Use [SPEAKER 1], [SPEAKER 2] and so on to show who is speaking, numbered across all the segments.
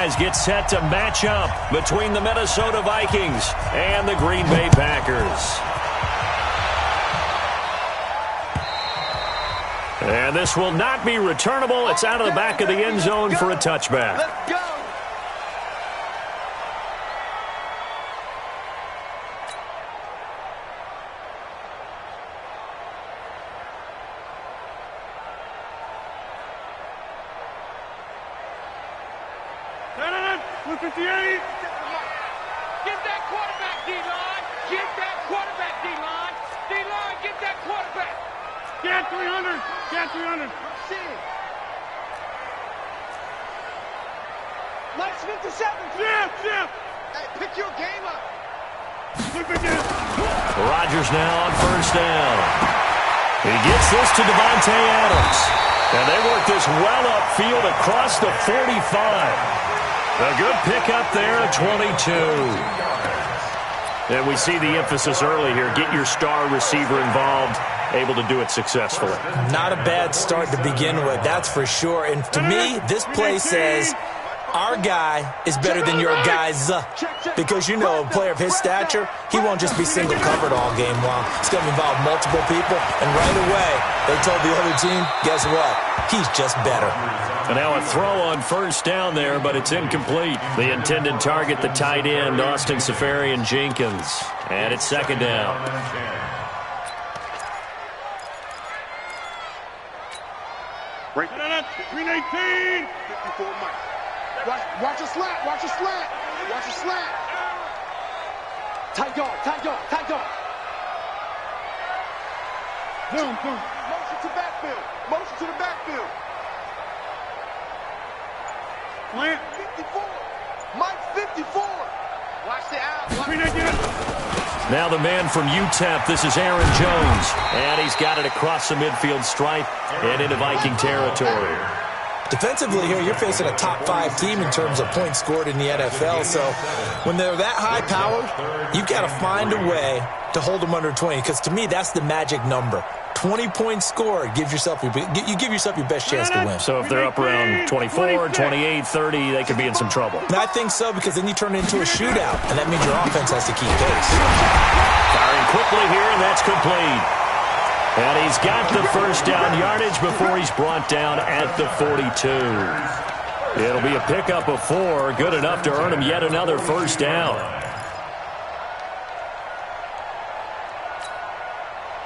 [SPEAKER 1] franchise get set to match up between the Minnesota Vikings and the Green Bay Packers. And this will not be returnable. It's out of the back of the end zone for a touchback.
[SPEAKER 2] Let's go.
[SPEAKER 3] Get that quarterback, D-line. Get that quarterback, D-line. D-line, get that quarterback. Get 300. Get 300. See it. Nice 57. Chip. Hey, pick your game up.
[SPEAKER 1] Rodgers now on first down. He gets this to Devontae Adams. And they work this well upfield across the 45. A good pickup there at 22. And we see the emphasis early here. Get your star receiver involved, able to do it successfully.
[SPEAKER 4] Not a bad start to begin with, that's for sure. And to me, this play says our guy is better than your guy's. Because, you know, a player of his stature, he won't just be single covered all game long. It's going to involve multiple people. And right away, they told the other team, guess what? He's just better.
[SPEAKER 1] And now a throw on first down there, but it's incomplete. The intended target, the tight end, Austin Seferian-Jenkins. And it's second down.
[SPEAKER 3] Break it up. 319. 54 Mike. Watch a slant. Watch a slant. Watch a slant.
[SPEAKER 2] Tight dog.
[SPEAKER 3] Boom.
[SPEAKER 2] Motion to backfield. Motion to the backfield.
[SPEAKER 3] Plant.
[SPEAKER 2] 54. Mike 54. Watch the out.
[SPEAKER 3] 319.
[SPEAKER 1] Now the man from UTEP, this is Aaron Jones. And he's got it across the midfield stripe and into Viking territory.
[SPEAKER 4] Defensively here, you're facing a top 5 team in terms of points scored in the NFL. So when they're that high-powered, you've got to find a way to hold them under 20. Because to me, that's the magic number. 20 points scored, you give yourself your best chance to win.
[SPEAKER 1] So if they're up around 24, 28, 30, they could be in some trouble.
[SPEAKER 4] And I think so, because then you turn it into a shootout, and that means your offense has to keep pace.
[SPEAKER 1] Firing quickly here, and that's complete. And he's got the first down yardage before he's brought down at the 42. It'll be a pickup of 4, good enough to earn him yet another first down.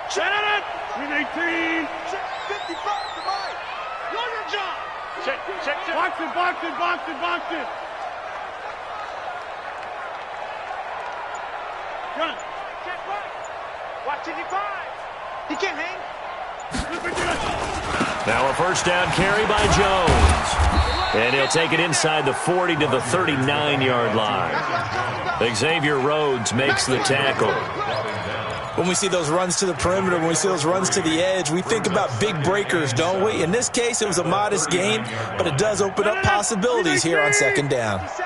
[SPEAKER 3] Shut it. 318.
[SPEAKER 2] 55 to Mike.
[SPEAKER 3] Your job. Check. Box it. Gun.
[SPEAKER 2] Check right. Watch 55. He can't hang.
[SPEAKER 1] Now a first down carry by Jones. And he'll take it inside the 40 to the 39-yard line. Xavier Rhodes makes the tackle.
[SPEAKER 4] When we see those runs to the perimeter, when we see those runs to the edge, we think about big breakers, don't we? In this case, it was a modest gain, but it does open up possibilities here on second down.
[SPEAKER 3] Let's go,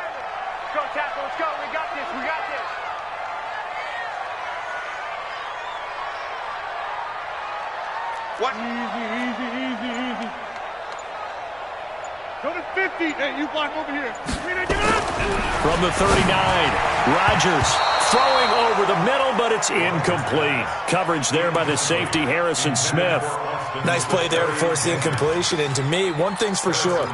[SPEAKER 3] tackle. Let's go. We got this.
[SPEAKER 2] What?
[SPEAKER 3] Easy. Go to 50. Hey, you block over here.
[SPEAKER 1] From the 39, Rodgers throwing over the middle, but it's incomplete. Coverage there by the safety, Harrison Smith.
[SPEAKER 4] Nice play there to force the incompletion. And to me, one thing's for sure.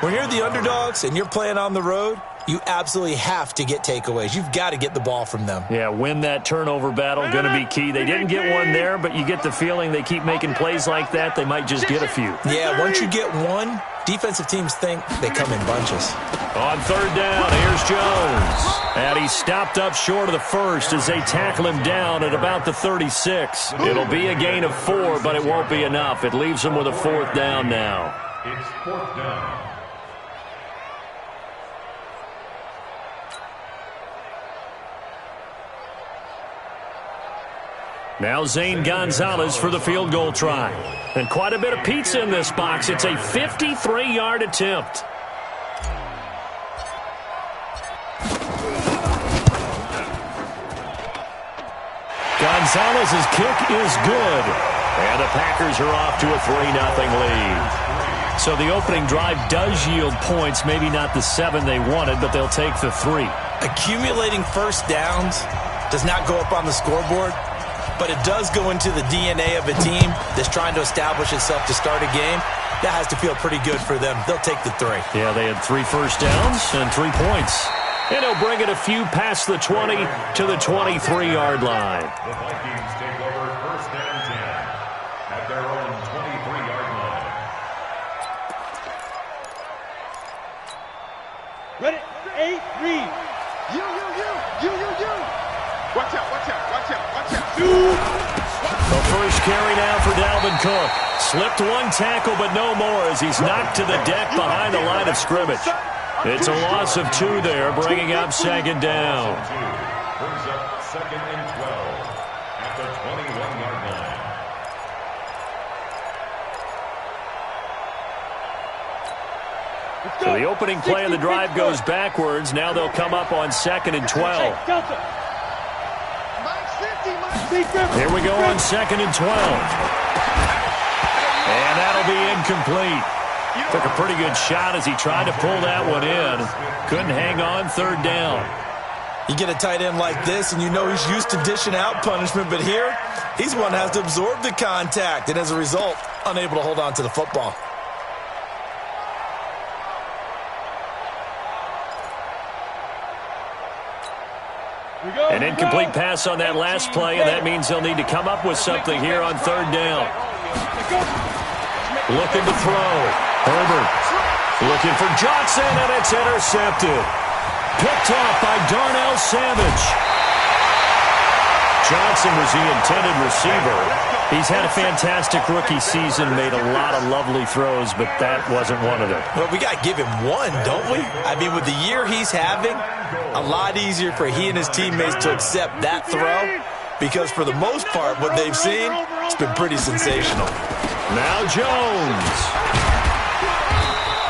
[SPEAKER 4] When you're the underdogs and you're playing on the road, you absolutely have to get takeaways. You've got to get the ball from them.
[SPEAKER 1] Yeah, win that turnover battle, going to be key. They didn't get one there, but you get the feeling they keep making plays like that, they might just get a few.
[SPEAKER 4] Yeah, once you get one, defensive teams think they come in bunches.
[SPEAKER 1] On third down, here's Jones. And he's stopped up short of the first as they tackle him down at about the 36. It'll be a gain of 4, but it won't be enough. It leaves him with a fourth down now.
[SPEAKER 5] It's fourth down.
[SPEAKER 1] Now Zane Gonzalez for the field goal try. And quite a bit of pizza in this box. It's a 53-yard attempt. Gonzalez's kick is good. And the Packers are off to a 3-0 lead. So the opening drive does yield points, maybe not the 7 they wanted, but they'll take the 3.
[SPEAKER 4] Accumulating first downs does not go up on the scoreboard, but it does go into the DNA of a team that's trying to establish itself to start a game. That has to feel pretty good for them. They'll take the 3.
[SPEAKER 1] Yeah, they had 3 first downs and 3 points. And he'll bring it a few past the 20 to the 23-yard line.
[SPEAKER 5] The Vikings take over first and 10 at their own 23-yard line.
[SPEAKER 3] Ready? 8, read.
[SPEAKER 2] You. Watch out.
[SPEAKER 1] The first carry now for Dalvin Cook. Slipped one tackle, but no more as he's knocked to the deck behind the line of scrimmage. It's a loss of 2 there, bringing up second down.
[SPEAKER 5] Brings up second and 12 at the 21-yard line.
[SPEAKER 1] So the opening play of the drive goes backwards. Now they'll come up on second and 12. Here we go on second and 12. And that'll be incomplete. Took a pretty good shot as he tried to pull that one in. Couldn't hang on, third down.
[SPEAKER 4] You get a tight end like this, and you know he's used to dishing out punishment, but here, he's one that has to absorb the contact, and as a result, unable to hold on to the football.
[SPEAKER 1] An incomplete pass on that last play, and that means they'll need to come up with something here on third down. Looking to throw. Herbert looking for Johnson, and it's intercepted. Picked off by Darnell Savage. Johnson was the intended receiver. He's had a fantastic rookie season, made a lot of lovely throws, but that wasn't one of them.
[SPEAKER 4] Well, we got to give him one, don't we? I mean, with the year he's having, a lot easier for he and his teammates to accept that throw because for the most part, what they've seen, it's been pretty sensational.
[SPEAKER 1] Now Jones.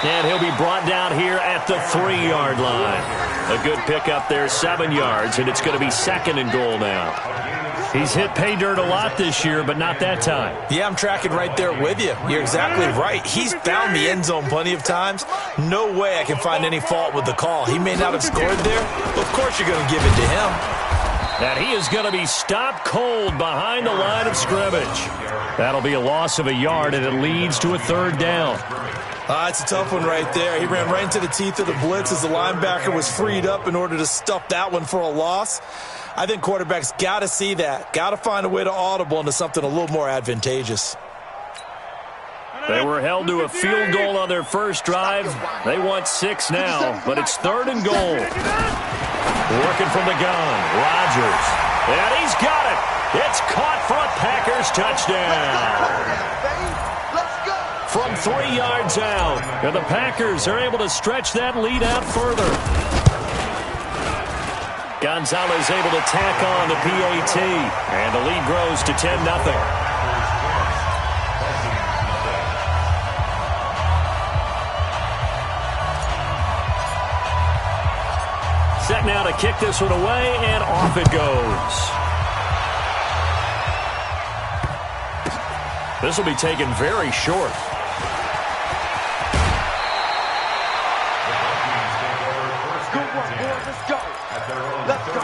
[SPEAKER 1] And he'll be brought down here at the 3-yard line. A good pickup there, 7 yards, and it's going to be second and goal now. He's hit pay dirt a lot this year, but not that time.
[SPEAKER 4] Yeah, I'm tracking right there with you. You're exactly right. He's found the end zone plenty of times. No way I can find any fault with the call. He may not have scored there, but of course you're going to give it to him.
[SPEAKER 1] And he is going to be stopped cold behind the line of scrimmage. That'll be a loss of a yard, and it leads to a third down.
[SPEAKER 4] It's a tough one right there. He ran right into the teeth of the blitz as the linebacker was freed up in order to stuff that one for a loss. I think quarterbacks got to see that. Got to find a way to audible into something a little more advantageous.
[SPEAKER 1] They were held to a field goal on their first drive. They want 6 now, but it's third and goal. Working from the gun, Rodgers. And he's got it. It's caught for a Packers touchdown. From 3 yards out, and the Packers are able to stretch that lead out further. Gonzalez able to tack on the PAT, and the lead grows to 10-0. Set now to kick this one away, and off it goes. This will be taken very short.
[SPEAKER 2] Let's go.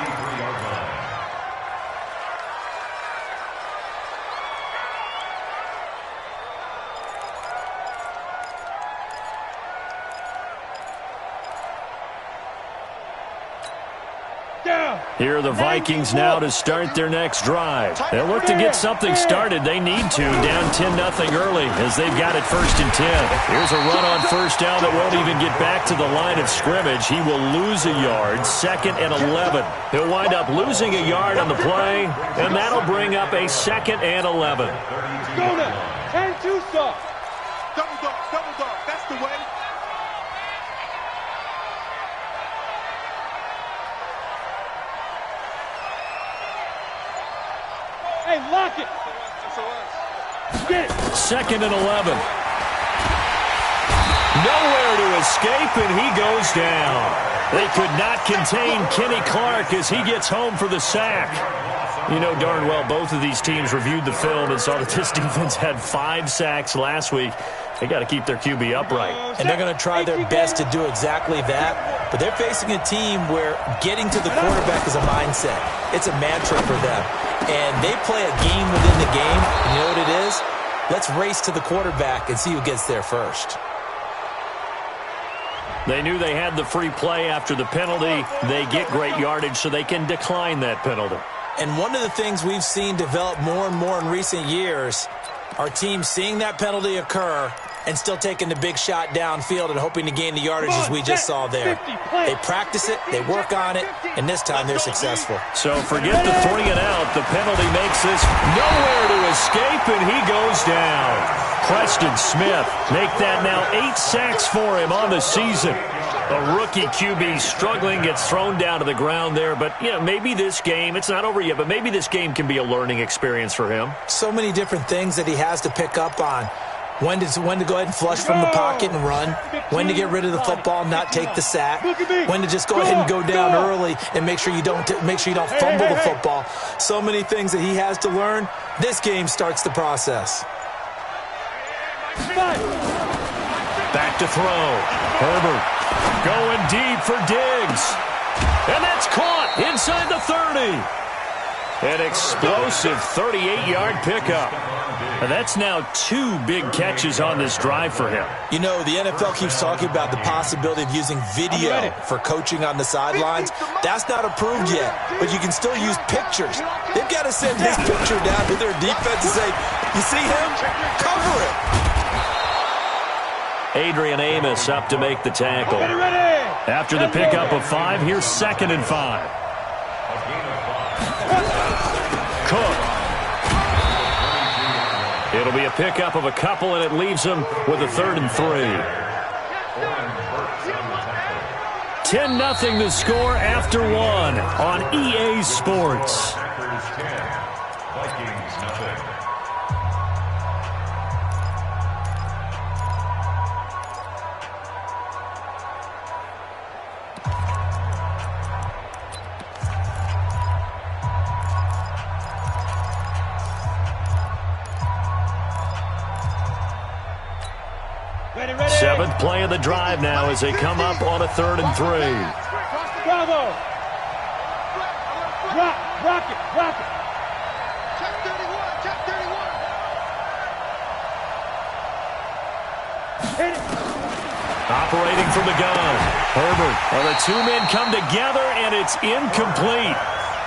[SPEAKER 1] Here are the Vikings now to start their next drive. They'll look to get something started. They need to, down 10-0 early as they've got it first and 10. Here's a run on first down that won't even get back to the line of scrimmage. He will lose a yard, second and 11. He'll wind up losing a yard on the play, and that'll bring up a second and 11.
[SPEAKER 3] Go now. 10-2 stop.
[SPEAKER 2] Double dog. That's the way.
[SPEAKER 3] Hey, lock it. Get it.
[SPEAKER 1] Second and 11. Nowhere to escape, and he goes down. They could not contain Kenny Clark as he gets home for the sack. You know darn well both of these teams reviewed the film and saw that this defense had 5 sacks last week. They got to keep their QB upright.
[SPEAKER 4] And they're going to try their best to do exactly that. But they're facing a team where getting to the quarterback is a mindset. It's a mantra for them. And they play a game within the game. And you know what it is? Let's race to the quarterback and see who gets there first.
[SPEAKER 1] They knew they had the free play after the penalty. They get great yardage so they can decline that penalty.
[SPEAKER 4] And one of the things we've seen develop more and more in recent years are teams seeing that penalty occur and still taking the big shot downfield and hoping to gain the yardage as we just saw there. They practice it, they work on it, and this time they're successful.
[SPEAKER 1] So forget the 3 and out. The penalty makes this nowhere to escape, and he goes down. Preston Smith make that now 8 sacks for him on the season. A rookie QB struggling, gets thrown down to the ground there. But, you know, maybe this game, it's not over yet, but maybe this game can be a learning experience for him.
[SPEAKER 4] So many different things that he has to pick up on. When to go ahead and flush from the pocket and run. When to get rid of the football and not take the sack. When to just go ahead and go down early and make sure you don't fumble the football. So many things that he has to learn. This game starts the process.
[SPEAKER 1] Back to throw. Herbert going deep for Diggs. And that's caught inside the 30. An explosive 38-yard pickup. And that's now 2 big catches on this drive for him.
[SPEAKER 4] You know, the NFL keeps talking about the possibility of using video for coaching on the sidelines. That's not approved yet, but you can still use pictures. They've got to send his picture down to their defense and say, you see him? Cover it.
[SPEAKER 1] Adrian Amos up to make the tackle. After the pickup of 5, here's 2nd and 5. Cook. It'll be a pickup of a couple, and it leaves him with a 3rd and 3. 10-0 the score after 1 on EA Sports.
[SPEAKER 5] Vikings nothing.
[SPEAKER 1] Seventh play of the drive now as they come up on a 3rd and 3.
[SPEAKER 3] Bravo! Rock it!
[SPEAKER 2] Check 31, check 31.
[SPEAKER 3] Hit it!
[SPEAKER 1] Operating from the gun. Herbert. Well, the 2 men come together, and it's incomplete.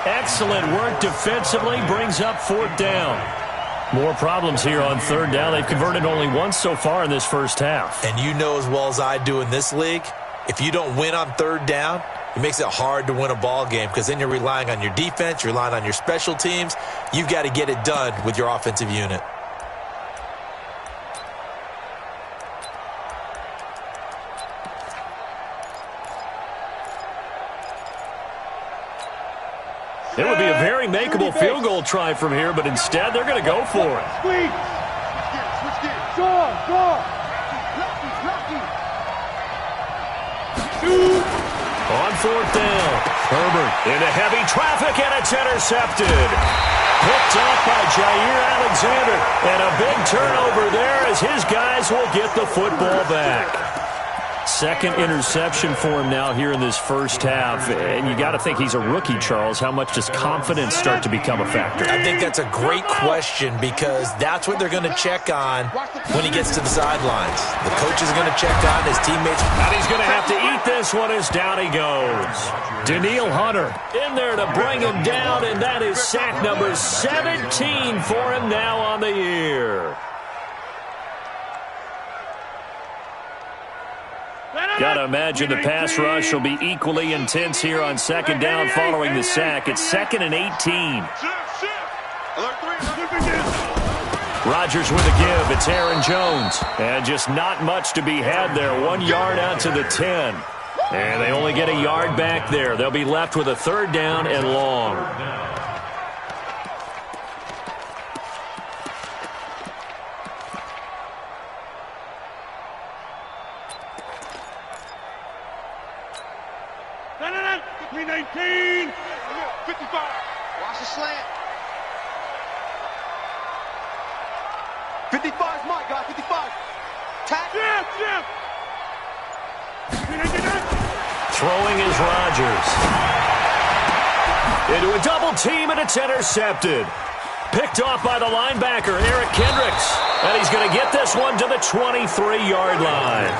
[SPEAKER 1] Excellent work defensively. Brings up 4th down. More problems here on 3rd down. They've converted only once so far in this first half.
[SPEAKER 4] And you know as well as I do in this league, if you don't win on 3rd down, it makes it hard to win a ball game because then you're relying on your defense, you're relying on your special teams. You've got to get it done with your offensive unit.
[SPEAKER 1] It would be a very makeable field goal try from here, but instead they're going to go for it.
[SPEAKER 3] Squeeze!
[SPEAKER 2] Switch gears.
[SPEAKER 3] Score!
[SPEAKER 2] Lucky.
[SPEAKER 3] Shoot!
[SPEAKER 1] On 4th down, Herbert into heavy traffic, and it's intercepted. Picked off by Jair Alexander, and a big turnover there as his guys will get the football back. 2nd interception for him now here in this first half. And you got to think he's a rookie, Charles. How much does confidence start to become a factor?
[SPEAKER 4] I think that's a great question because that's what they're going to check on when he gets to the sidelines. The coach is going to check on his teammates.
[SPEAKER 1] And he's going to have to eat this one as down he goes. Daniil Hunter in there to bring him down, and that is sack number 17 for him now on the year. Got to imagine the pass rush will be equally intense here on 2nd down following the sack. It's 2nd and 18. Rodgers with a give. It's Aaron Jones. And just not much to be had there. 1 yard out to the 10. And they only get a yard back there. They'll be left with a 3rd down and long.
[SPEAKER 3] No. 319.
[SPEAKER 2] 55. Watch the slant. 55 is my guy. 55. Attack.
[SPEAKER 1] Throwing is Rodgers. Into a double team, and it's intercepted. Picked off by the linebacker, Eric Kendricks. And he's going to get this one to the 23-yard line.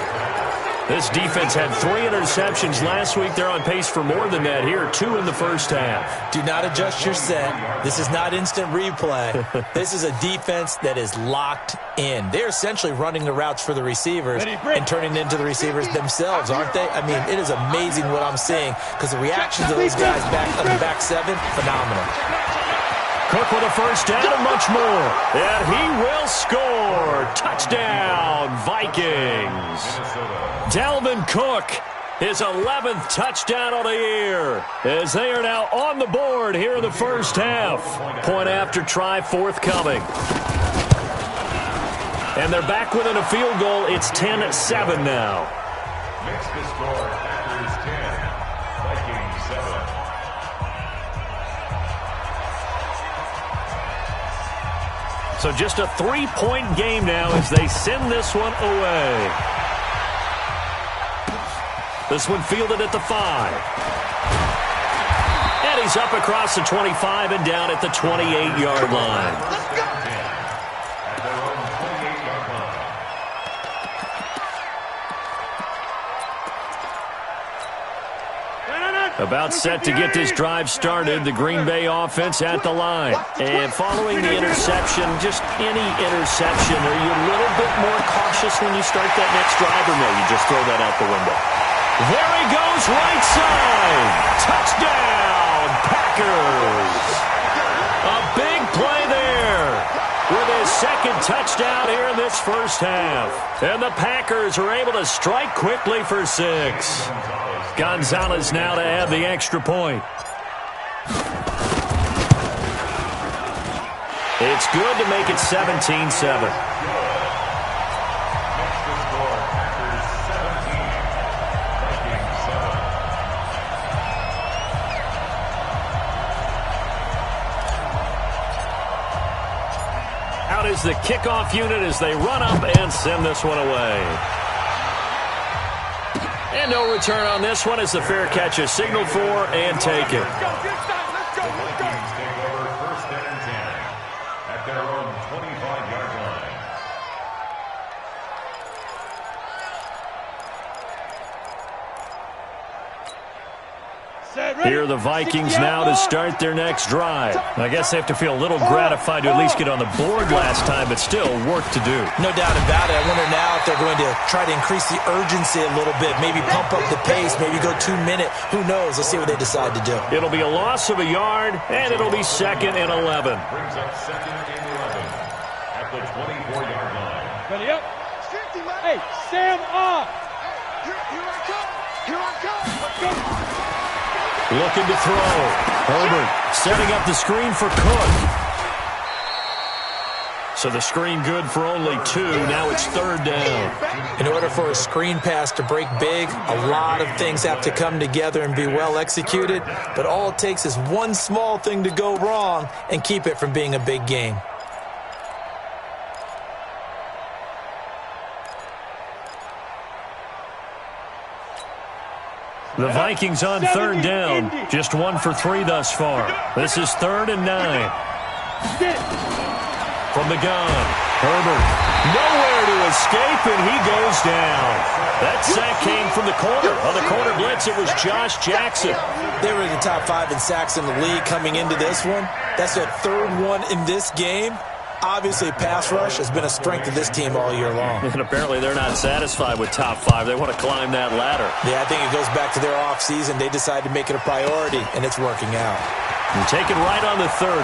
[SPEAKER 1] This defense had 3 interceptions last week. They're on pace for more than that here, 2 in the first half.
[SPEAKER 4] Do not adjust your set. This is not instant replay. This is a defense that is locked in. They're essentially running the routes for the receivers and turning into the receivers themselves, aren't they? I mean, it is amazing what I'm seeing because the reactions of those guys back on the back 7, phenomenal.
[SPEAKER 1] Cook with a first down and much more. And he will score. Touchdown, Vikings. Dalvin Cook, his 11th touchdown of the year, as they are now on the board here in the first half. Point after try forthcoming. And they're back within a field goal. It's 10-7 now.
[SPEAKER 5] Makes the score Packers 10, Vikings 7.
[SPEAKER 1] So just a 3-point game now as they send this one away. This one fielded at the 5. And he's up across the 25 and down at the 28-yard line.
[SPEAKER 2] Let's go.
[SPEAKER 5] At their own 28-yard line.
[SPEAKER 1] About set to get this drive started, the Green Bay offense at the line. And following the interception, just any interception, are you a little bit more cautious when you start that next drive, or no, you just throw that out the window? There he goes, right side. Touchdown, Packers. A big play there with his second touchdown here in this first half. And the Packers are able to strike quickly for 6. Gonzalez now to add the extra point. It's good to make it 17-7. Out is the kickoff unit as they run up and send this one away. And no return on this one as the fair catch is signaled for and taken.
[SPEAKER 5] The Vikings take over first and 10 at their own 25-yard line.
[SPEAKER 1] Here are the Vikings now to start their next drive. I guess they have to feel a little gratified to at least get on the board last time, but still work to do.
[SPEAKER 4] No doubt about it. I wonder now if they're going to try to increase the urgency a little bit, maybe pump up the pace, maybe go 2-minute. Who knows? Let's see what they decide to do.
[SPEAKER 1] It'll be a loss of a yard, and it'll be 2nd and 11.
[SPEAKER 5] Brings up 2nd and 11 at the 24-yard line.
[SPEAKER 3] Ready up. Hey, Sam off.
[SPEAKER 2] Here I come. Here I come. Let's go.
[SPEAKER 1] Looking to throw. Herbert setting up the screen for Cook. So the screen good for only 2. Now it's 3rd down.
[SPEAKER 4] In order for a screen pass to break big, a lot of things have to come together and be well executed. But all it takes is one small thing to go wrong and keep it from being a big game.
[SPEAKER 1] The Vikings on 3rd down. Just 1 for 3 thus far. This is 3rd and 9. From the gun, Herbert nowhere to escape, and he goes down. That sack came from the corner. On the corner blitz, it was Josh Jackson.
[SPEAKER 4] They were in the top 5 in sacks in the league coming into this one. That's their 3rd one in this game. Obviously, pass rush has been a strength of this team all year long.
[SPEAKER 1] And apparently they're not satisfied with top 5. They want to climb that ladder.
[SPEAKER 4] Yeah, I think it goes back to their offseason. They decided to make it a priority, and it's working out.
[SPEAKER 1] And take it right on the 30.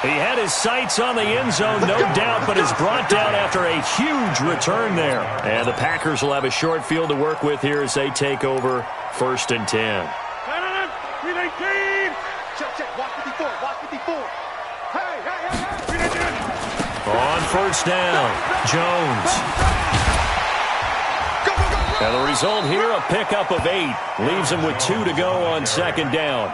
[SPEAKER 1] He had his sights on the end zone, no doubt, but is brought down after a huge return there. And the Packers will have a short field to work with here as they take over 1st and 10.
[SPEAKER 2] Check. Watch 54. Watch 54. Hey.
[SPEAKER 1] On 1st down, Jones.
[SPEAKER 2] Go.
[SPEAKER 1] And the result here, a pickup of 8. Leaves him with 2 to go on 2nd down.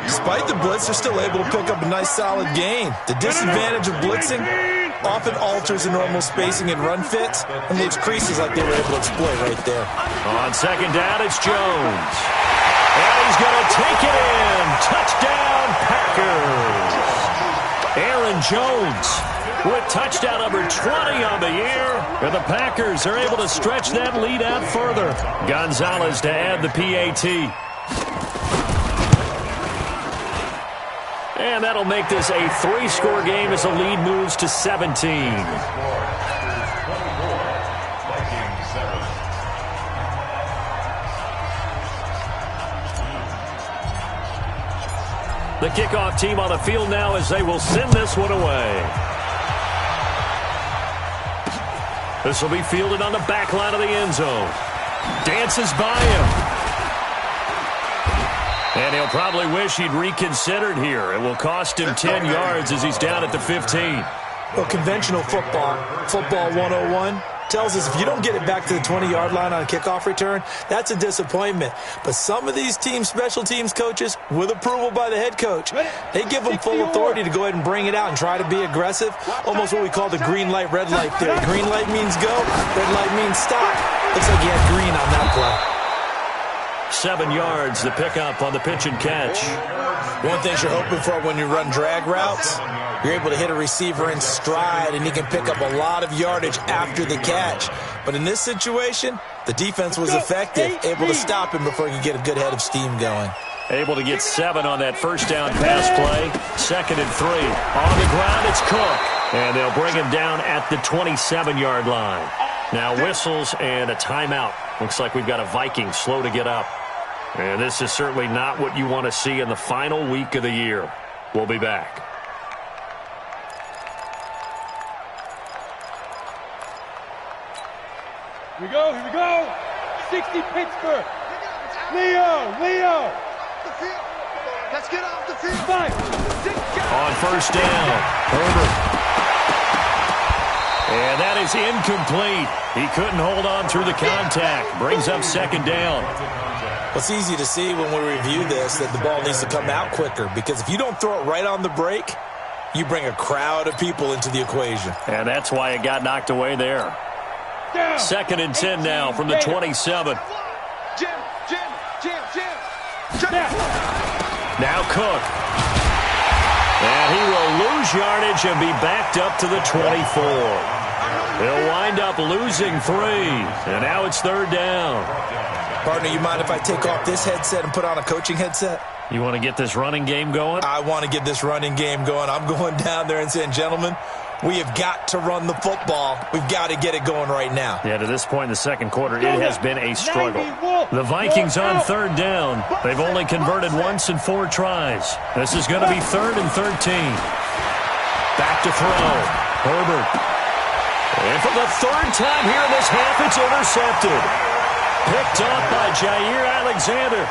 [SPEAKER 4] Despite the blitz, they're still able to pick up a nice solid gain. The disadvantage of blitzing often alters the normal spacing and run fits, and leaves creases like they were able to exploit right there.
[SPEAKER 1] On second down, it's Jones. And he's going to take it in. Touchdown, Packers. Aaron Jones with touchdown number 20 on the year. And the Packers are able to stretch that lead out further. Gonzalez to add the PAT. And that'll make this a 3-score game as the lead moves to 17. The kickoff team on the field now as they will send this one away. This will be fielded on the back line of the end zone. Dances by him. And he'll probably wish he'd reconsidered here. It will cost him 10 yards as he's down at the 15.
[SPEAKER 4] Well, conventional football 101, tells us if you don't get it back to the 20-yard line on a kickoff return, that's a disappointment. But some of these teams, special teams coaches, with approval by the head coach, they give them full authority to go ahead and bring it out and try to be aggressive, almost what we call the green light, red light theory. Green light means go, red light means stop. Looks like he had green on that play.
[SPEAKER 1] 7 yards, the pickup on the pitch and catch.
[SPEAKER 4] One thing you're hoping for when you run drag routes, you're able to hit a receiver in stride, and he can pick up a lot of yardage after the catch. But in this situation, the defense was effective, able to stop him before he could get a good head of steam going.
[SPEAKER 1] Able to get 7 on that first down pass play. 2nd and 3. On the ground, it's Cook. And they'll bring him down at the 27-yard line. Now whistles and a timeout. Looks like we've got a Viking slow to get up. And this is certainly not what you want to see in the final week of the year. We'll be back.
[SPEAKER 3] Here we go. 60 Pittsburgh. Leo.
[SPEAKER 2] Let's get off the field.
[SPEAKER 3] 5, 6,
[SPEAKER 1] On first down, Herbert. And that is incomplete. He couldn't hold on through the contact. Brings up 2nd down.
[SPEAKER 4] Well, it's easy to see when we review this that the ball needs to come out quicker, because if you don't throw it right on the break, you bring a crowd of people into the equation.
[SPEAKER 1] And that's why it got knocked away there. 2nd and 10 now from the 27.
[SPEAKER 2] Jim.
[SPEAKER 1] Now Cook. And he will lose yardage and be backed up to the 24. He'll wind up losing 3. And now it's 3rd down.
[SPEAKER 4] Partner, you mind if I take off this headset and put on a coaching headset?
[SPEAKER 1] You want to get this running game going?
[SPEAKER 4] I want to get this running game going. I'm going down there and saying, gentlemen, we have got to run the football. We've got to get it going right now.
[SPEAKER 1] Yeah, to this point in the second quarter, it has been a struggle. The Vikings on 3rd down. They've only converted once in 4 tries. This is going to be 3rd and 13. Back to throw. Herbert. And for the 3rd time here in this half, it's intercepted. Picked off by Jair Alexander.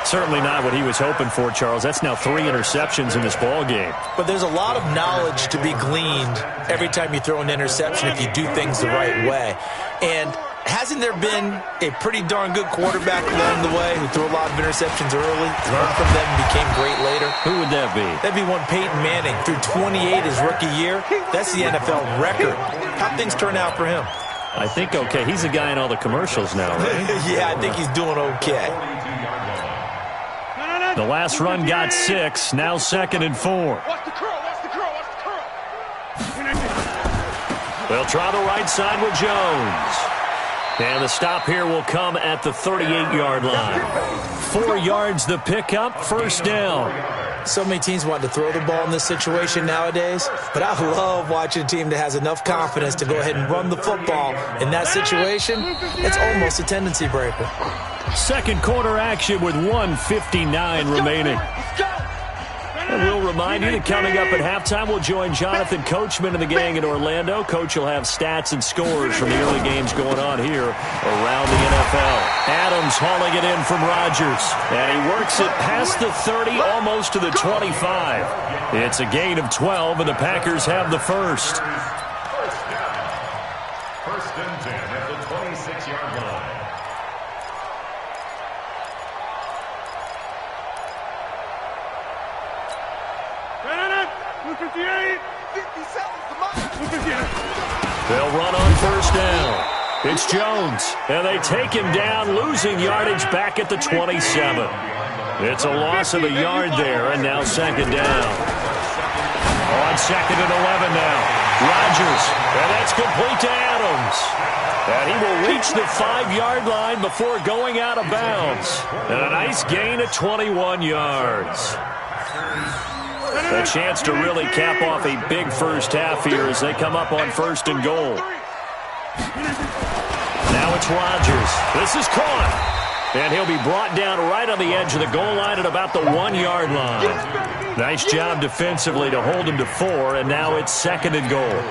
[SPEAKER 1] Certainly not what he was hoping for, Charles. That's now 3 interceptions in this ball game.
[SPEAKER 4] But there's a lot of knowledge to be gleaned every time you throw an interception if you do things the right way. And hasn't there been a pretty darn good quarterback along the way who threw a lot of interceptions early, learned from them, and became great later?
[SPEAKER 1] Who would that be?
[SPEAKER 4] That'd be one Peyton Manning. Threw 28 his rookie year. That's the NFL record. How'd things turn out for him?
[SPEAKER 1] I think okay. He's a guy in all the commercials now, right?
[SPEAKER 4] Yeah, I think he's doing okay.
[SPEAKER 1] The last run got 6. Now 2nd and 4.
[SPEAKER 3] Watch the curl.
[SPEAKER 1] They'll try the right side with Jones. And the stop here will come at the 38-yard line. 4 yards the pickup, 1st down.
[SPEAKER 4] So many teams want to throw the ball in this situation nowadays, but I love watching a team that has enough confidence to go ahead and run the football. In that situation, it's almost a tendency breaker.
[SPEAKER 1] Second quarter action with 1:59 remaining. And we'll remind you that coming up at halftime, we'll join Jonathan Coachman and the gang in Orlando. Coach will have stats and scores from the early games going on here around the NFL. Adams hauling it in from Rodgers. And he works it past the 30, almost to the 25. It's a gain of 12, and the Packers have the first.
[SPEAKER 5] 1st and 10 at the 26-yard line.
[SPEAKER 2] 58. 57. Come on. 58.
[SPEAKER 1] They'll run on first down. It's Jones, and they take him down, losing yardage back at the 27. It's a loss of a yard there, and now second down. On second and 11 now. Rodgers, and that's complete to Adams. And he will reach the 5-yard line before going out of bounds. And a nice gain of 21 yards. A chance to really cap off a big first half here as they come up on first and goal. Now it's Rodgers. This is caught. And he'll be brought down right on the edge of the goal line at about the 1-yard line. Nice job defensively to hold him to 4, and now it's second and goal.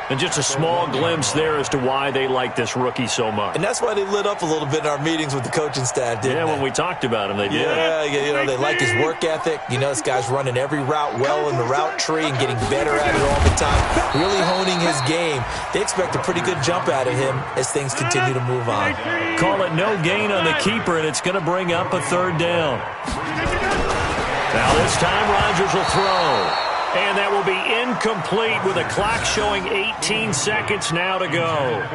[SPEAKER 1] And just a small glimpse there as to why they like this rookie so much.
[SPEAKER 4] And that's why they lit up a little bit in our meetings with the coaching staff, didn't they?
[SPEAKER 1] When we talked about him, they did.
[SPEAKER 4] Yeah, you know, they like his work ethic. You know, this guy's running every route well in the route tree and getting better at it all the time, really honing his game. They expect a pretty good jump out of him as things continue to move on.
[SPEAKER 1] Call it no gain on the keeper, and it's going to bring up a third down. Now this time Rodgers will throw. And that will be incomplete with a clock showing 18 seconds now to go.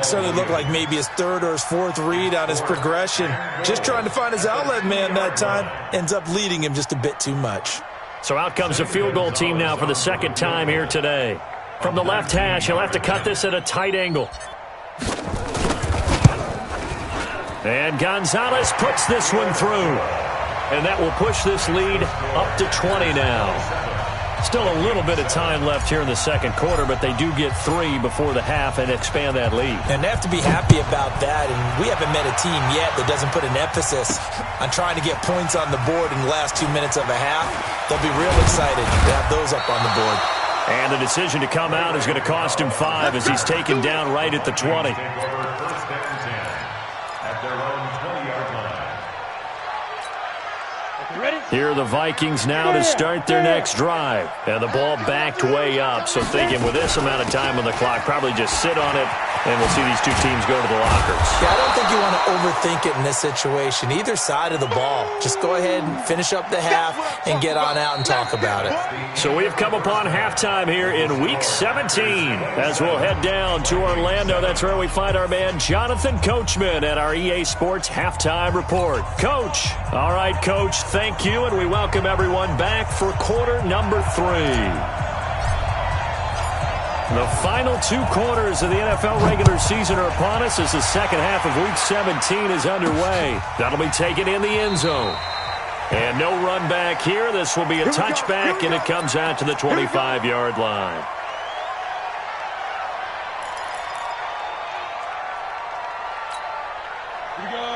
[SPEAKER 4] Certainly looked like maybe his third or his fourth read on his progression. Just trying to find his outlet man that time. Ends up leading him just a bit too much.
[SPEAKER 1] So out comes the field goal team now for the second time here today. From the left hash, he'll have to cut this at a tight angle. And Gonzalez puts this one through. And that will push this lead up to 20 now. Still a little bit of time left here in the second quarter, but they do get 3 before the half and expand that lead.
[SPEAKER 4] And they have to be happy about that, and we haven't met a team yet that doesn't put an emphasis on trying to get points on the board in the last 2 minutes of a half. They'll be real excited to have those up on the board.
[SPEAKER 1] And the decision to come out is going to cost him 5 as he's taken down right at the 20. Here are the Vikings now to start their next drive. And the ball backed way up, so thinking with this amount of time on the clock, probably just sit on it, and we'll see these two teams go to the lockers.
[SPEAKER 4] Yeah, I don't think you want to overthink it in this situation. Either side of the ball. Just go ahead and finish up the half and get on out and talk about it.
[SPEAKER 1] So we have come upon halftime here in Week 17. As we'll head down to Orlando, that's where we find our man Jonathan Coachman at our EA Sports Halftime Report. Coach. All right, Coach, thank you, and we welcome everyone back for quarter number 3. The final 2 quarters of the NFL regular season are upon us as the second half of Week 17 is underway. That'll be taken in the end zone. And no run back here. This will be a touchback, and it comes out to the 25-yard line.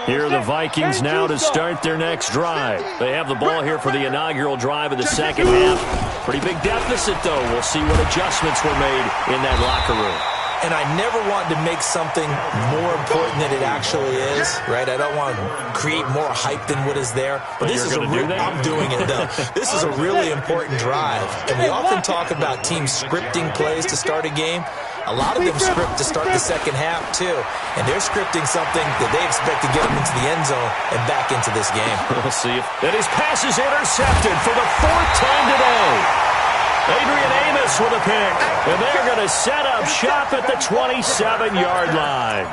[SPEAKER 1] Here are the Vikings now to start their next drive. They have the ball here for the inaugural drive of the second half. Pretty big deficit, though. We'll see what adjustments were made in that locker room.
[SPEAKER 4] And I never want to make something more important than it actually is, right? I don't want to create more hype than what is there.
[SPEAKER 1] But this is a
[SPEAKER 4] do that? I'm doing it, though. This is a really important drive. And we often talk about teams scripting plays to start a game. A lot of them script to start the second half, too. And they're scripting something that they expect to get them into the end zone and back into this game.
[SPEAKER 1] We'll see if that his pass is intercepted for the 4th time today. Adrian Amos with a pick. And they're going to set up shop at the 27-yard line.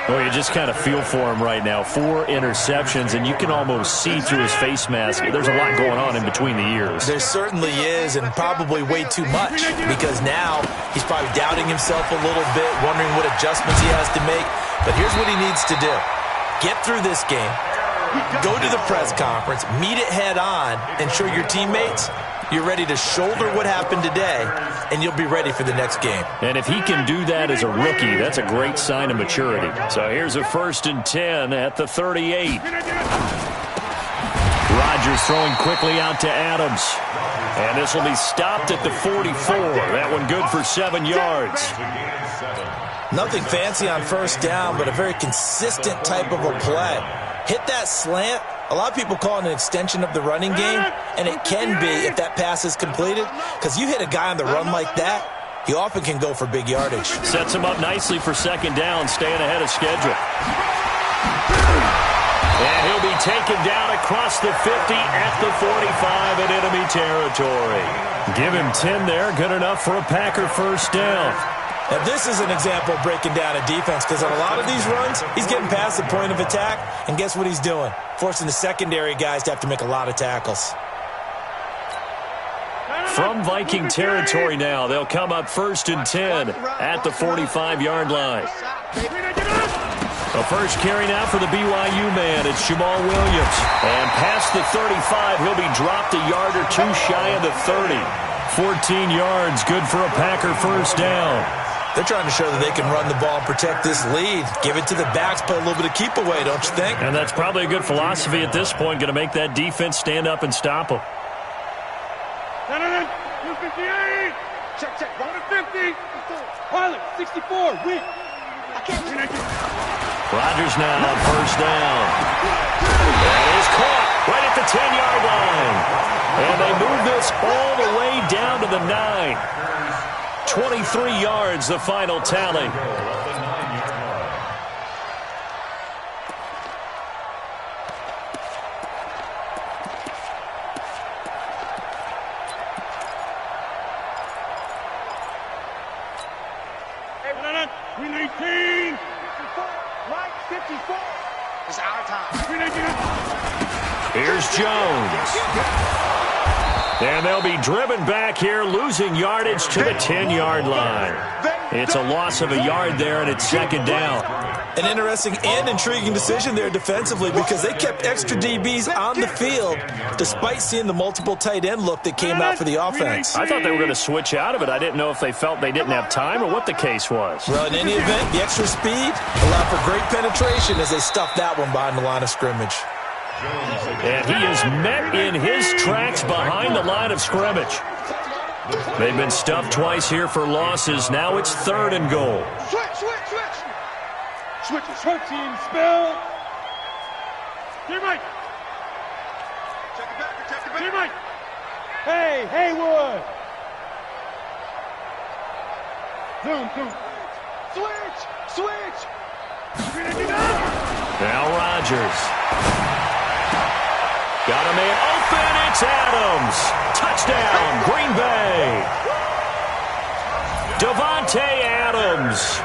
[SPEAKER 1] Well, you just kind of feel for him right now. 4 interceptions, and you can almost see through his face mask. There's a lot going on in between the ears.
[SPEAKER 4] There certainly is, and probably way too much, because now he's probably doubting himself a little bit, wondering what adjustments he has to make. But here's what he needs to do. Get through this game, go to the press conference, meet it head on, and show your teammates you're ready to shoulder what happened today, and you'll be ready for the next game.
[SPEAKER 1] And if he can do that as a rookie, that's a great sign of maturity. So here's a 1st and 10 at the 38. Rodgers throwing quickly out to Adams. And this will be stopped at the 44. That one good for 7 yards.
[SPEAKER 4] Nothing fancy on first down, but a very consistent type of a play. Hit that slant. A lot of people call it an extension of the running game, and it can be if that pass is completed, because you hit a guy on the run like that, he often can go for big yardage.
[SPEAKER 1] Sets him up nicely for second down, staying ahead of schedule. And he'll be taken down across the 50 at the 45 in enemy territory. Give him 10 there. Good enough for a Packer first down.
[SPEAKER 4] Now, this is an example of breaking down a defense because on a lot of these runs, he's getting past the point of attack, and guess what he's doing? Forcing the secondary guys to have to make a lot of tackles.
[SPEAKER 1] From Viking territory now, they'll come up 1st and 10 at the 45-yard line. The first carry now for the BYU man. It's Jamal Williams. And past the 35, he'll be dropped a yard or two shy of the 30. 14 yards, good for a Packer first down.
[SPEAKER 4] They're trying to show that they can run the ball and protect this lead. Give it to the backs, play a little bit of keep away, don't you think?
[SPEAKER 1] And that's probably a good philosophy at this point, going to make that defense stand up and stop them.
[SPEAKER 3] 258. Check. 150. Pilot, 64. Win.
[SPEAKER 1] Rodgers now on first down. That is caught right at the 10-yard line. And they move this all the way down to the 9. 23 yards, the final tally.
[SPEAKER 2] It's our time.
[SPEAKER 1] Here's Jones. And they'll be driven back here, losing yardage to the 10-yard line. It's a loss of a yard there, and it's second down.
[SPEAKER 4] An interesting and intriguing decision there defensively because they kept extra DBs on the field despite seeing the multiple tight end look that came out for the offense.
[SPEAKER 1] I thought they were going to switch out of it. I didn't know if they felt they didn't have time or what the case was.
[SPEAKER 4] Well, in any event, the extra speed allowed for great penetration as they stuffed that one behind the line of scrimmage.
[SPEAKER 1] And he is met in his tracks behind the line of scrimmage. They've been stuffed twice here for losses. Now it's 3rd and goal.
[SPEAKER 3] Switch team spell. Teammate. Check it back. Teammate. Hey, Haywood. Zoom. Switch.
[SPEAKER 1] Now Rodgers. Got a man open. It's Adams. Touchdown, Green Bay. Davante Adams.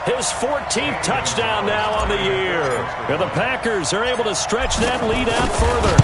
[SPEAKER 1] His 14th touchdown now on the year. And the Packers are able to stretch that lead out further.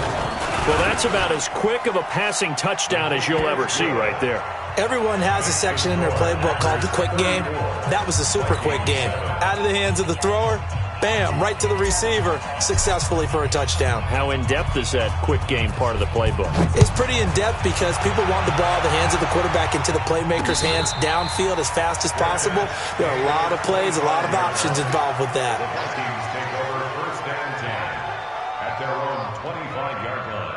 [SPEAKER 1] Well, that's about as quick of a passing touchdown as you'll ever see right there.
[SPEAKER 4] Everyone has a section in their playbook called the quick game. That was a super quick game. Out of the hands of the thrower, bam, right to the receiver, successfully for a touchdown.
[SPEAKER 1] How in-depth is that quick game part of the playbook?
[SPEAKER 4] It's pretty in-depth because people want the ball in the hands of the quarterback into the playmaker's hands downfield as fast as possible. There are a lot of plays, a lot of options involved with that.
[SPEAKER 5] The Vikings take over 1st and 10 at their own 25-yard line.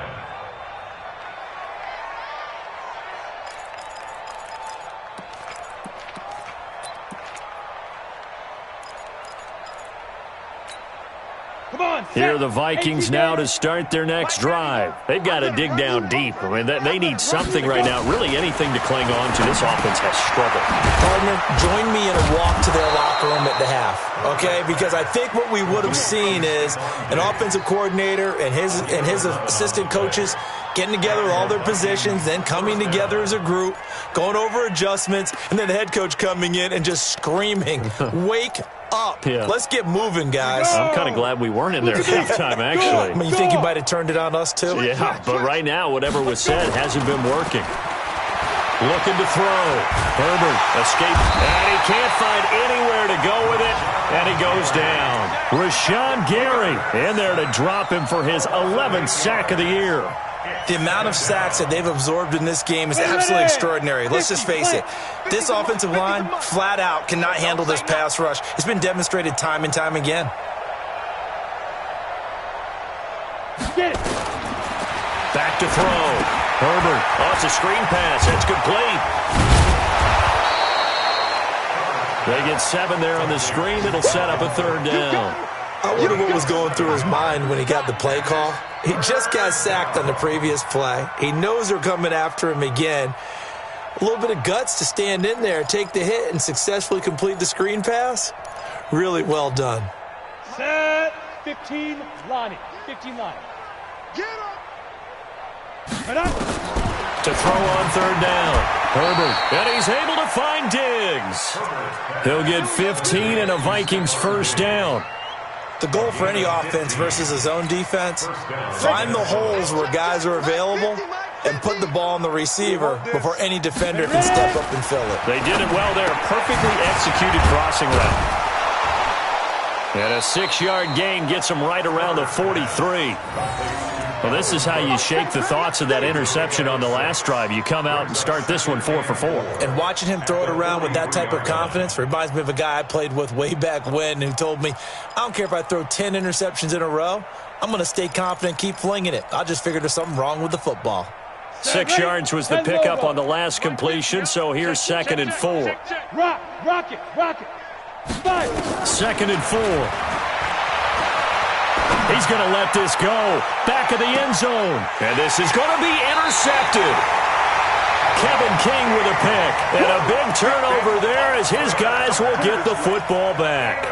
[SPEAKER 1] Here are the Vikings now to start their next drive. They've got to dig down deep. I mean, they need something right now, really anything to cling on to. This offense has struggled.
[SPEAKER 4] Partner, join me in a walk to their locker room at the half, okay? Because I think what we would have seen is an offensive coordinator and his assistant coaches getting together all their positions, then coming together as a group, going over adjustments, and then the head coach coming in and just screaming, wake up.
[SPEAKER 1] Yeah.
[SPEAKER 4] Let's get moving, guys.
[SPEAKER 1] I'm kind of glad we weren't in there at halftime, actually.
[SPEAKER 4] I mean, you think you might have turned it on us, too?
[SPEAKER 1] Yeah, but right now, whatever was said hasn't been working. Looking to throw. Herbert escape. And he can't find anywhere to go with it. And he goes down. Rashawn Gary in there to drop him for his 11th sack of the year.
[SPEAKER 4] The amount of sacks that they've absorbed in this game is absolutely extraordinary. Let's just face it. This offensive line, flat out, cannot handle this pass rush. It's been demonstrated time and time again.
[SPEAKER 1] Back to throw. Herbert. Oh, it's a screen pass. It's complete. They get 7 there on the screen. It'll set up a 3rd down.
[SPEAKER 4] I wonder what was going through his mind when he got the play call. He just got sacked on the previous play. He knows they're coming after him again. A little bit of guts to stand in there, take the hit, and successfully complete the screen pass. Really well done.
[SPEAKER 3] Set 15, Lonnie. 15, Lonnie.
[SPEAKER 2] Get up.
[SPEAKER 3] Right up.
[SPEAKER 1] to throw on third down. Herbert, and he's able to find Diggs. He'll get 15 and a Vikings first down.
[SPEAKER 4] The goal for any offense versus a zone defense, find the holes where guys are available and put the ball on the receiver before any defender can step up and fill it.
[SPEAKER 1] They did it well there. Perfectly executed crossing route. And a 6-yard gain gets him right around the 43. Well, this is how you shake the thoughts of that interception on the last drive. You come out and start this one 4 for 4.
[SPEAKER 4] And watching him throw it around with that type of confidence reminds me of a guy I played with way back when who told me, I don't care if I throw 10 interceptions in a row. I'm going to stay confident and keep flinging it. I just figured there's something wrong with the football.
[SPEAKER 1] 6 yards was the pickup on the last completion, so here's 2nd and 4.
[SPEAKER 3] Rock it.
[SPEAKER 1] 2nd and 4. He's going to let this go. Back of the end zone. And this is going to be intercepted. Kevin King with a pick. And a big turnover there as his guys will get the football back.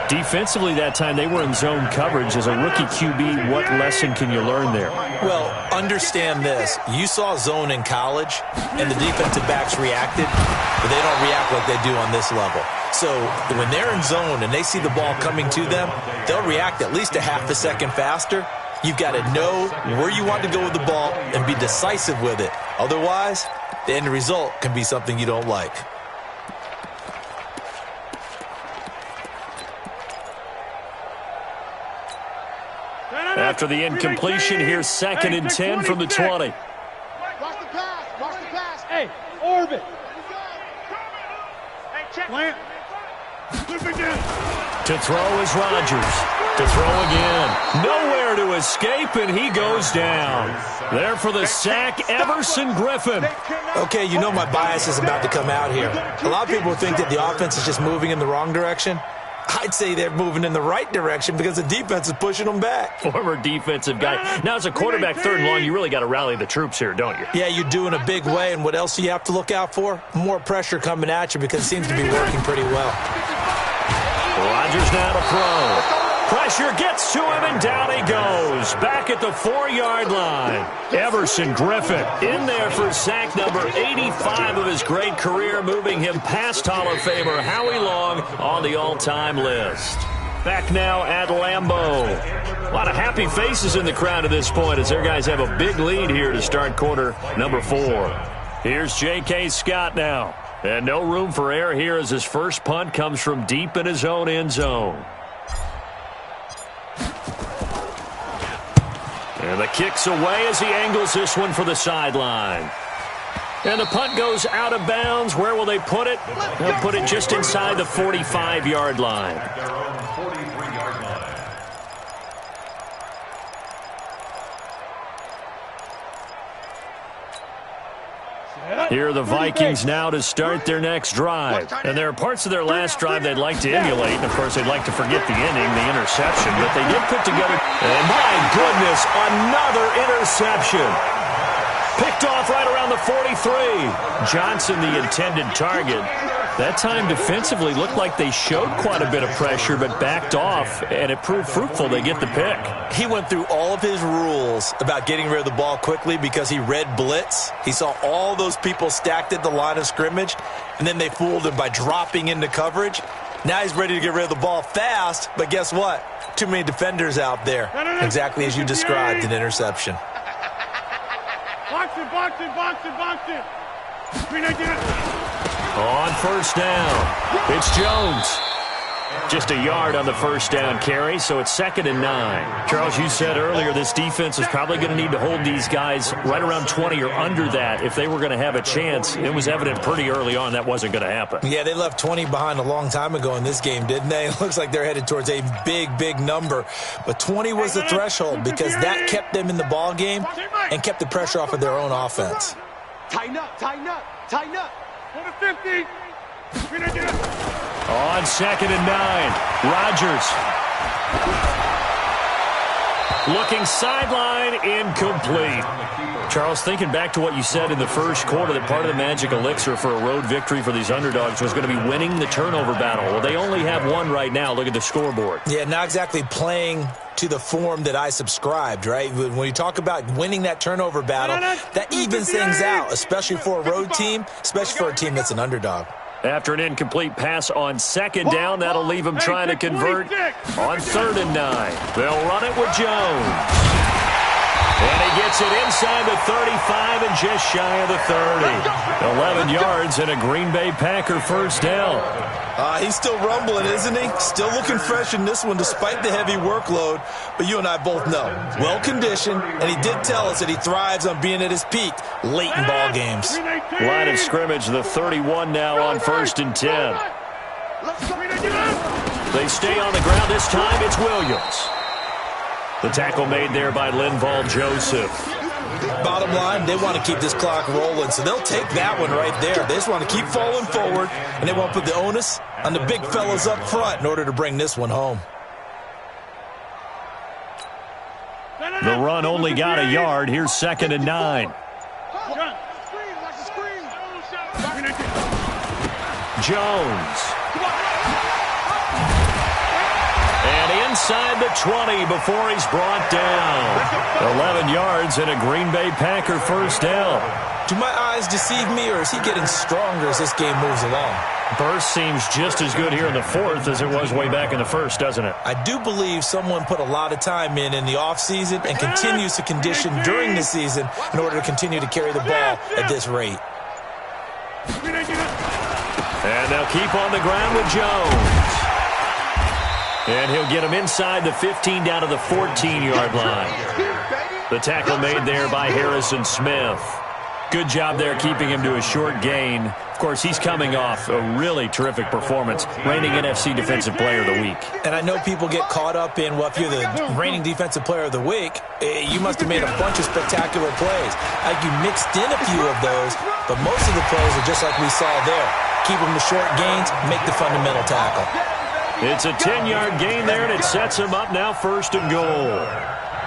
[SPEAKER 1] Defensively that time, they were in zone coverage. As a rookie QB, what lesson can you learn there?
[SPEAKER 4] Well, understand this. You saw zone in college, and the defensive backs reacted, but they don't react like they do on this level. So when they're in zone and they see the ball coming to them, they'll react at least a half a second faster. You've got to know where you want to go with the ball and be decisive with it. Otherwise, the end result can be something you don't like.
[SPEAKER 1] After the incompletion, here's 2nd and 10 from the 20.
[SPEAKER 2] Watch the pass.
[SPEAKER 3] Hey, orbit.
[SPEAKER 2] Hey, check.
[SPEAKER 3] Plant. Flip again.
[SPEAKER 1] To throw is Rodgers. To throw again. Nowhere to escape, and he goes down. There for the sack, Everson Griffin.
[SPEAKER 4] Okay, you know my bias is about to come out here. A lot of people think that the offense is just moving in the wrong direction. I'd say they're moving in the right direction because the defense is pushing them back.
[SPEAKER 1] Former defensive guy. Now, as a quarterback, 3rd and long, you really got to rally the troops here, don't you?
[SPEAKER 4] Yeah, you do in a big way, and what else do you have to look out for? More pressure coming at you because it seems to be working pretty well.
[SPEAKER 1] Rodgers now to throw. Pressure gets to him, and down he goes. Back at the 4-yard line. Everson Griffin in there for sack number 85 of his great career, moving him past Hall of Famer Howie Long on the all-time list. Back now at Lambeau. A lot of happy faces in the crowd at this point as their guys have a big lead here to start quarter number 4. Here's J.K. Scott now. And no room for error here as his first punt comes from deep in his own end zone. And the kick's away as he angles this one for the sideline. And the punt goes out of bounds. Where will they put it? They'll put it just inside the 45-yard line.
[SPEAKER 5] Their own 43-yard line.
[SPEAKER 1] Here are the Vikings now to start their next drive. And there are parts of their last drive they'd like to emulate. And, of course, they'd like to forget the inning, the interception. But they did put together, and my goodness, another interception. Picked off right around the 43. Johnson, the intended target. That time defensively looked like they showed quite a bit of pressure but backed off, and it proved fruitful. They get the pick.
[SPEAKER 4] He went through all of his rules about getting rid of the ball quickly because he read blitz. He saw all those people stacked at the line of scrimmage, and then they fooled him by dropping into coverage. Now he's ready to get rid of the ball fast, but guess what? Too many defenders out there. Exactly as you described, an interception.
[SPEAKER 3] Box it.
[SPEAKER 1] On first down, it's Jones. Just a yard on the first down carry, so it's 2nd and 9. Charles, you said earlier this defense is probably going to need to hold these guys right around 20 or under that if they were going to have a chance. It was evident pretty early on that wasn't going to happen.
[SPEAKER 4] Yeah, they left 20 behind a long time ago in this game, didn't they? It looks like they're headed towards a big number. But 20 was the threshold because that kept them in the ball game and kept the pressure off of their own offense.
[SPEAKER 2] Tighten up.
[SPEAKER 3] Go to 50.
[SPEAKER 1] On 2nd and 9, Rodgers. Looking sideline, incomplete. Charles, thinking back to what you said in the first quarter, that part of the magic elixir for a road victory for these underdogs was going to be winning the turnover battle. Well, they only have one right now. Look at the scoreboard.
[SPEAKER 4] Yeah, not exactly playing to the form that I subscribed, right? When you talk about winning that turnover battle, that evens things out, especially for a road team, especially for a team that's an underdog.
[SPEAKER 1] After an incomplete pass on second down, that'll leave them trying to convert on 3rd and 9. They'll run it with Jones. And he gets it inside the 35 and just shy of the 30. 11 yards and a Green Bay Packer first down.
[SPEAKER 4] He's still rumbling, isn't he? Still looking fresh in this one despite the heavy workload. But you and I both know, well-conditioned, and he did tell us that he thrives on being at his peak late in ball games.
[SPEAKER 1] Line of scrimmage, the 31 now on 1st and 10. They stay on the ground. This time it's Williams. The tackle made there by Linval Joseph.
[SPEAKER 4] Bottom line, they want to keep this clock rolling, so they'll take that one right there. They just want to keep falling forward, and they won't put the onus on the big fellas up front in order to bring this one home.
[SPEAKER 1] The run only got a yard. Here's 2nd and 9. Jones. And inside the 20 before he's brought down. 11 yards and a Green Bay Packer first down.
[SPEAKER 4] Do my eyes deceive me, or is he getting stronger as this game moves along?
[SPEAKER 1] Burst seems just as good here in the 4th as it was way back in the 1st, doesn't it?
[SPEAKER 4] I do believe someone put a lot of time in the offseason and continues to condition during the season in order to continue to carry the ball at this rate.
[SPEAKER 1] And they'll keep on the ground with Jones. And he'll get him inside the 15 down to the 14-yard line. The tackle made there by Harrison Smith. Good job there keeping him to a short gain. Of course, he's coming off a really terrific performance, reigning NFC Defensive Player of the Week.
[SPEAKER 4] And I know people get caught up in, well, if you're the reigning Defensive Player of the Week, you must have made a bunch of spectacular plays. Like you mixed in a few of those, but most of the plays are just like we saw there. Keep them to short gains, make the fundamental tackle.
[SPEAKER 1] It's a 10-yard gain there, and it sets him up now 1st and goal.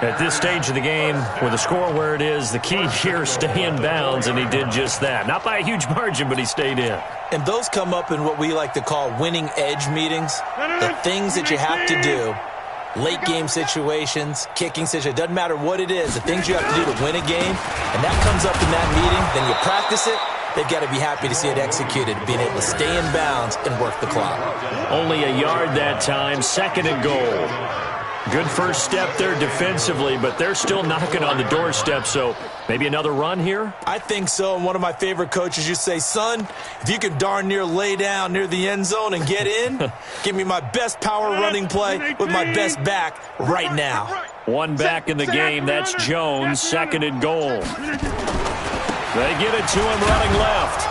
[SPEAKER 1] At this stage of the game, with the score where it is, the key here is stay in bounds, and he did just that. Not by a huge margin, but he stayed in.
[SPEAKER 4] And those come up in what we like to call winning edge meetings. The things that you have to do, late game situations, kicking situations, doesn't matter what it is, the things you have to do to win a game, and that comes up in that meeting, then you practice it. They've got to be happy to see it executed, being able to stay in bounds and work the clock.
[SPEAKER 1] Only a yard that time, 2nd and goal. Good first step there defensively, but they're still knocking on the doorstep, so maybe another run here?
[SPEAKER 4] I think so, and one of my favorite coaches used to say, son, if you can darn near lay down near the end zone and get in, give me my best power running play with my best back right now.
[SPEAKER 1] One back in the game, that's Jones, 2nd and goal. They give it to him running left.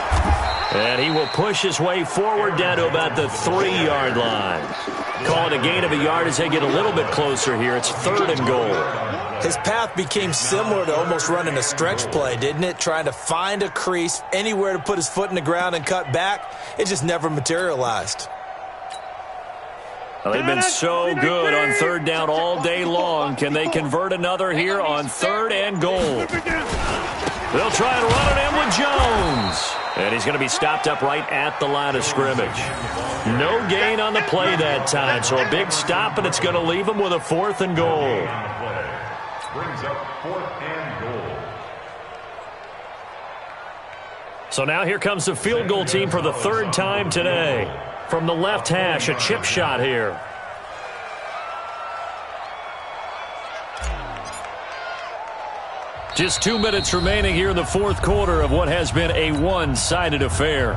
[SPEAKER 1] And he will push his way forward down to about the 3-yard line. Call it a gain of a yard as they get a little bit closer here. It's 3rd and goal.
[SPEAKER 4] His path became similar to almost running a stretch play, didn't it? Trying to find a crease, anywhere to put his foot in the ground and cut back. It just never materialized.
[SPEAKER 1] Well, they've been so good on 3rd down all day long. Can they convert another here on 3rd and goal? They'll try and run it in with Jones. And he's going to be stopped up right at the line of scrimmage. No gain on the play that time, so a big stop, and it's going to leave him with a 4th and goal.
[SPEAKER 5] Brings up 4th and goal.
[SPEAKER 1] So now here comes the field goal team for the 3rd time today. From the left hash, a chip shot here. Just 2 minutes remaining here in the 4th quarter of what has been a one-sided affair.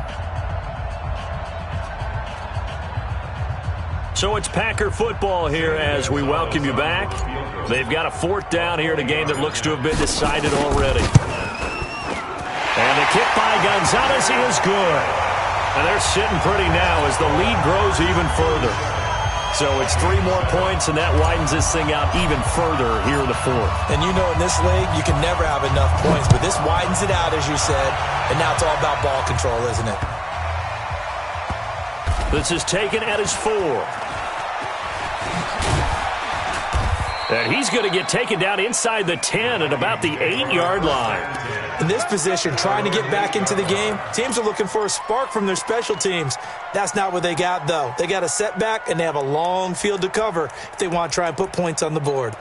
[SPEAKER 1] So it's Packer football here as we welcome you back. They've got a 4th down here in a game that looks to have been decided already. And the kick by Gonzalez is good. And they're sitting pretty now as the lead grows even further. So it's 3 more points, and that widens this thing out even further here in the 4th.
[SPEAKER 4] And you know in this league, you can never have enough points, but this widens it out, as you said, and now it's all about ball control, isn't it?
[SPEAKER 1] This is taken at his 4. And he's going to get taken down inside the 10 at about the 8-yard line.
[SPEAKER 4] In this position, trying to get back into the game, teams are looking for a spark from their special teams. That's not what they got, though. They got a setback, and they have a long field to cover if they want to try and put points on the board.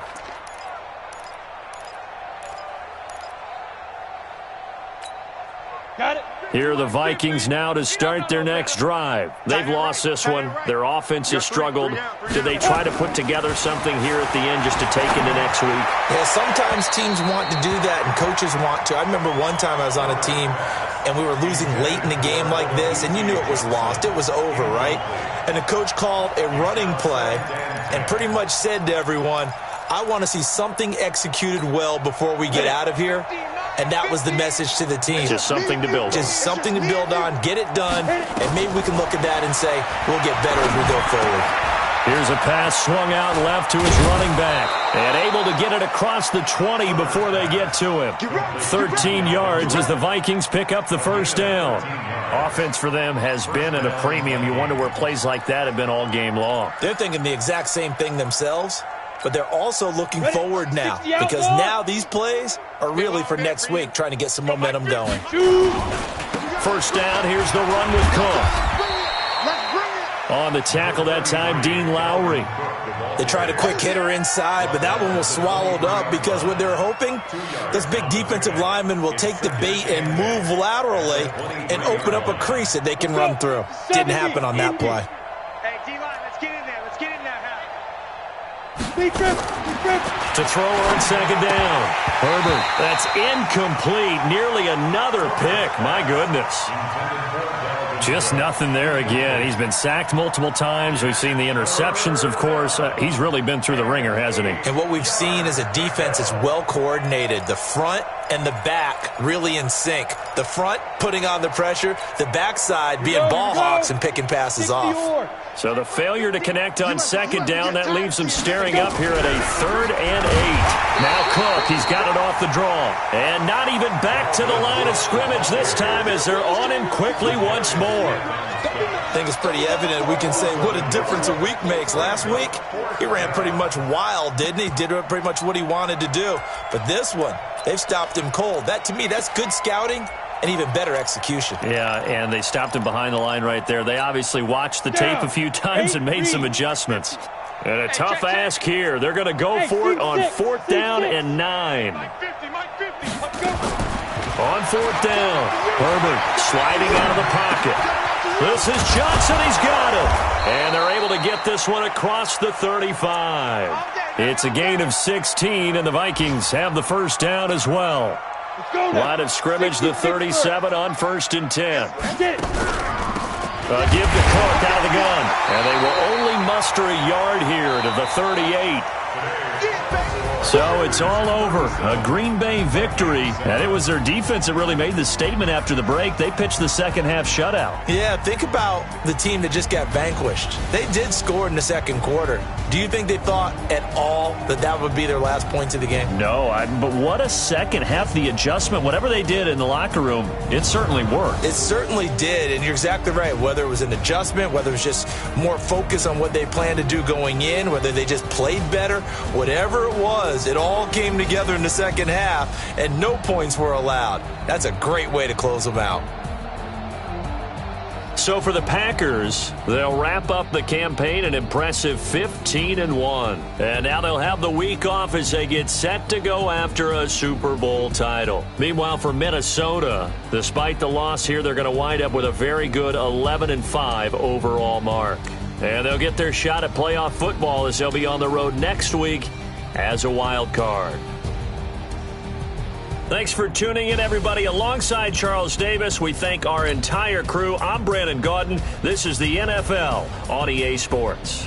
[SPEAKER 2] Got it.
[SPEAKER 1] Here are the Vikings now to start their next drive. They've lost this one. Their offense has struggled. Do they try to put together something here at the end just to take into next week?
[SPEAKER 4] Yeah, sometimes teams want to do that and coaches want to. I remember one time I was on a team and we were losing late in the game like this, and you knew it was lost. It was over, right? And the coach called a running play and pretty much said to everyone, I want to see something executed well before we get out of here. And that was the message to the team.
[SPEAKER 1] Just something to build on.
[SPEAKER 4] Just something to build on, get it done, and maybe we can look at that and say we'll get better as we go forward.
[SPEAKER 1] Here's a pass swung out left to his running back. And able to get it across the 20 before they get to him. 13 yards as the Vikings pick up the first down. Offense for them has been at a premium. You wonder where plays like that have been all game long.
[SPEAKER 4] They're thinking the exact same thing themselves, but they're also looking forward now because now these plays are really for next week, trying to get some momentum going.
[SPEAKER 1] First down, here's the run with Cook. On the tackle that time, Dean Lowry.
[SPEAKER 4] They tried a quick hitter inside, but that one was swallowed up because what they're hoping, this big defensive lineman will take the bait and move laterally and open up a crease that they can run through. Didn't happen on that play.
[SPEAKER 2] Hey, D-line, let's get in there. Let's get in there.
[SPEAKER 1] To throw on second down. Herbert. That's incomplete. Nearly another pick. My goodness. Just nothing there again. He's been sacked multiple times. We've seen the interceptions, of course. He's really been through the ringer, hasn't he?
[SPEAKER 4] And what we've seen is a defense that's well coordinated. The front and the back really in sync. The front putting on the pressure. The backside being ball hawks and picking passes off.
[SPEAKER 1] So the failure to connect on second down, that leaves them staring up here at a 3rd and 8. Now Cook, he's got it off the draw. And not even back to the line of scrimmage this time as they're on him quickly once more.
[SPEAKER 4] I think it's pretty evident. We can say what a difference a week makes. Last week, he ran pretty much wild, didn't he? Did pretty much what he wanted to do. But this one, they've stopped him cold. That, to me, that's good scouting and even better execution.
[SPEAKER 1] Yeah, and they stopped him behind the line right there. They obviously watched the tape a few times and made some adjustments. And a tough ask here. They're going to go for it on 4th down and 9. On 4th down, Herbert sliding out of the pocket. This is Johnson. He's got it. And they're able to get this one across the 35. It's a gain of 16, and the Vikings have the first down as well. Line of scrimmage, the 37 on 1st and 10. Give to Cook out of the gun. And they will only muster a yard here to the 38. So it's all over. A Green Bay victory. And it was their defense that really made the statement after the break. They pitched the second half shutout.
[SPEAKER 4] Yeah, think about the team that just got vanquished. They did score in the second quarter. Do you think they thought at all that that would be their last points of the game?
[SPEAKER 1] No, but what a second half. The adjustment, whatever they did in the locker room, it certainly worked.
[SPEAKER 4] It certainly did, and you're exactly right. Whether it was an adjustment, whether it was just more focus on what they planned to do going in, whether they just played better, whatever it was, it all came together in the second half, and no points were allowed. That's a great way to close them out.
[SPEAKER 1] So for the Packers, they'll wrap up the campaign an impressive 15-1. And now they'll have the week off as they get set to go after a Super Bowl title. Meanwhile, for Minnesota, despite the loss here, they're going to wind up with a very good 11-5 overall mark. And they'll get their shot at playoff football as they'll be on the road next week as a wild card. Thanks for tuning in, everybody. Alongside Charles Davis, we thank our entire crew. I'm Brandon Gaudin. This is the NFL on EA Sports.